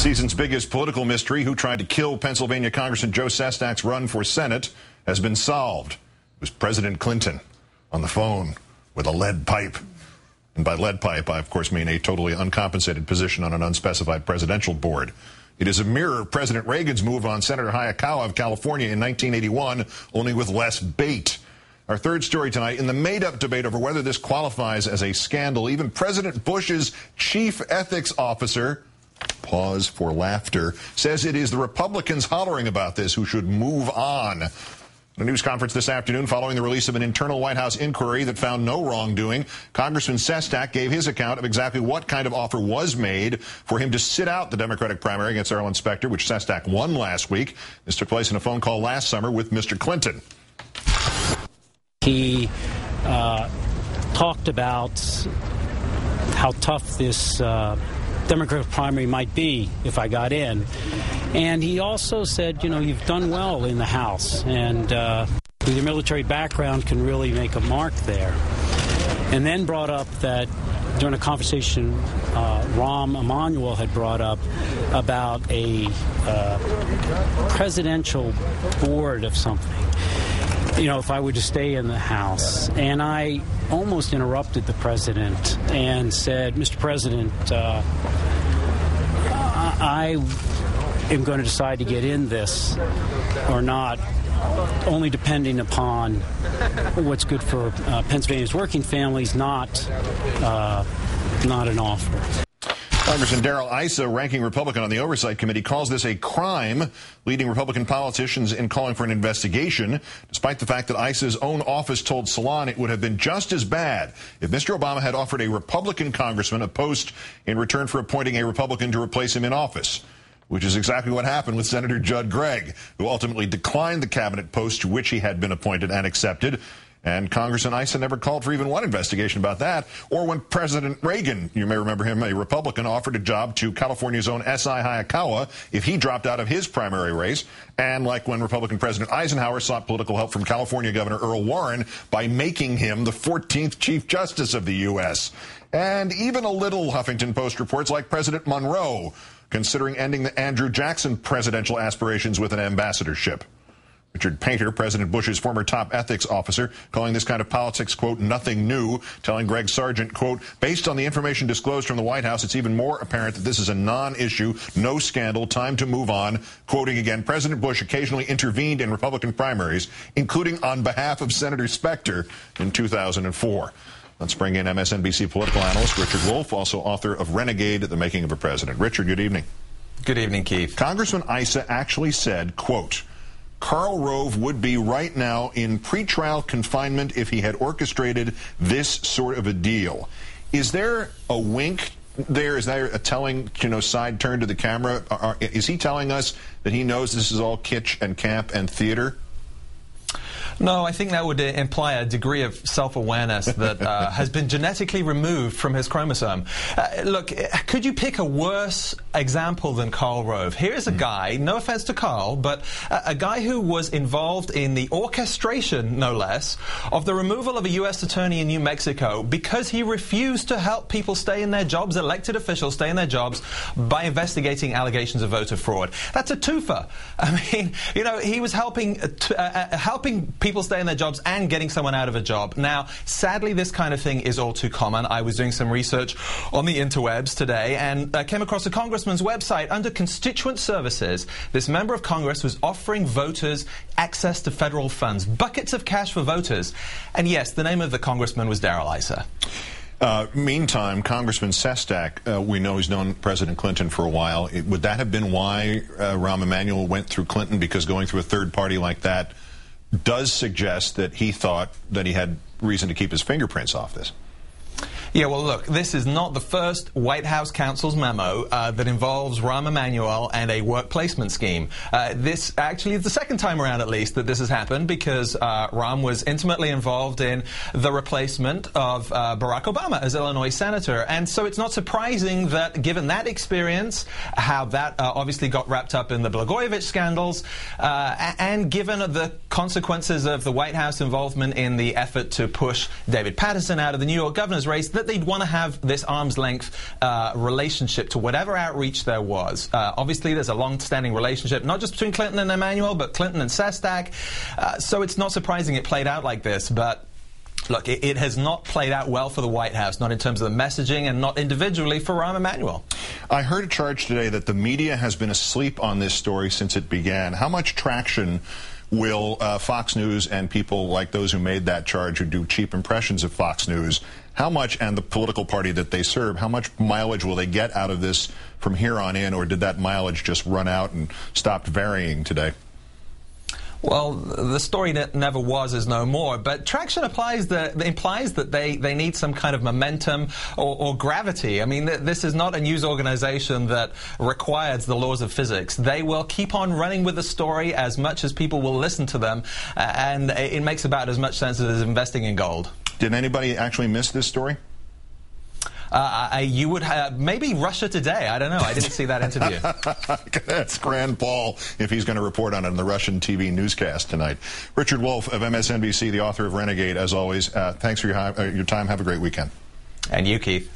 season's biggest political mystery, who tried to kill Pennsylvania Congressman Joe Sestak's run for Senate, has been solved. It was President Clinton on the phone with a lead pipe. And by lead pipe, I, of course, mean a totally uncompensated position on an unspecified presidential board. It is a mirror of President Reagan's move on Senator Hayakawa of California in 1981, only with less bait. Our third story tonight, in the made-up debate over whether this qualifies as a scandal, even President Bush's chief ethics officer, pause for laughter, says it is the Republicans hollering about this who should move on. In a news conference this afternoon following the release of an internal White House inquiry that found no wrongdoing, Congressman Sestak gave his account of exactly what kind of offer was made for him to sit out the Democratic primary against Errol Inspector, which Sestak won last week. This took place in a phone call last summer with Mr. Clinton. He talked about how tough this Democratic primary might be if I got in. And he also said, you know, you've done well in the House, and with your military background can really make a mark there. And then brought up that during a conversation Rahm Emanuel had brought up about a presidential board of something, you know, if I were to stay in the House. And I almost interrupted the president and said, Mr. President, I am going to decide to get in this or not, only depending upon what's good for Pennsylvania's working families, not an offer. Congressman Darrell Issa, ranking Republican on the Oversight Committee, calls this a crime, leading Republican politicians in calling for an investigation, despite the fact that Issa's own office told Salon it would have been just as bad if Mr. Obama had offered a Republican congressman a post in return for appointing a Republican to replace him in office, which is exactly what happened with Senator Judd Gregg, who ultimately declined the cabinet post to which he had been appointed and accepted. And Congressman Issa never called for even one investigation about that. Or when President Reagan, you may remember him, a Republican, offered a job to California's own S.I. Hayakawa if he dropped out of his primary race. And like when Republican President Eisenhower sought political help from California Governor Earl Warren by making him the 14th Chief Justice of the U.S. And even a little, Huffington Post reports, like President Monroe, considering ending the Andrew Jackson presidential aspirations with an ambassadorship. Richard Painter, President Bush's former top ethics officer, calling this kind of politics, quote, nothing new, telling Greg Sargent, quote, based on the information disclosed from the White House, it's even more apparent that this is a non-issue, no scandal, time to move on. Quoting again, President Bush occasionally intervened in Republican primaries, including on behalf of Senator Specter in 2004. Let's bring in MSNBC political analyst Richard Wolff, also author of Renegade, The Making of a President. Richard, good evening. Good evening, Keith. Congressman Issa actually said, quote, Karl Rove would be right now in pretrial confinement if he had orchestrated this sort of a deal. Is there a wink there? Is there a telling, side turn to the camera? Is he telling us that he knows this is all kitsch and camp and theater? No, I think that would imply a degree of self-awareness that has been genetically removed from his chromosome. Look, could you pick a worse example than Karl Rove? Here's a guy, no offense to Karl, but a guy who was involved in the orchestration, no less, of the removal of a U.S. attorney in New Mexico because he refused to help people stay in their jobs, elected officials stay in their jobs, by investigating allegations of voter fraud. That's a twofer. I mean, he was helping people stay in their jobs and getting someone out of a job. Now, sadly, this kind of thing is all too common. I was doing some research on the interwebs today and came across a congressman's website. Under constituent services, this member of Congress was offering voters access to federal funds, buckets of cash for voters. And yes, the name of the congressman was Darrell Issa. Meantime, Congressman Sestak, we know he's known President Clinton for a while. Would that have been why Rahm Emanuel went through Clinton? Because going through a third party like that does suggest that he thought that he had reason to keep his fingerprints off this. Yeah, well, look, this is not the first White House counsel's memo that involves Rahm Emanuel and a work placement scheme. This actually is the second time around, at least, that this has happened because Rahm was intimately involved in the replacement of Barack Obama as Illinois senator. And so it's not surprising that, given that experience, how that obviously got wrapped up in the Blagojevich scandals, and given the consequences of the White House involvement in the effort to push David Paterson out of the New York governor's race, that that they'd want to have this arm's length relationship to whatever outreach there was. Obviously, there's a long-standing relationship, not just between Clinton and Emanuel, but Clinton and Sestak. So it's not surprising it played out like this, but look, it has not played out well for the White House, not in terms of the messaging and not individually for Rahm Emanuel. I heard a charge today that the media has been asleep on this story since it began. How much traction will Fox News and people like those who made that charge, who do cheap impressions of Fox News, how much, and the political party that they serve, how much mileage will they get out of this from here on in, or did that mileage just run out and stopped varying today? Well, the story that never was is no more, but traction implies that they need some kind of momentum or gravity. I mean, this is not a news organization that requires the laws of physics. They will keep on running with the story as much as people will listen to them, and it makes about as much sense as investing in gold. Did anybody actually miss this story? You would have maybe Russia Today. I don't know. I didn't see that interview. That's Grand Paul if he's going to report on it in the Russian TV newscast tonight. Richard Wolff of MSNBC, the author of Renegade, as always. Thanks for your time. Have a great weekend. And you, Keith.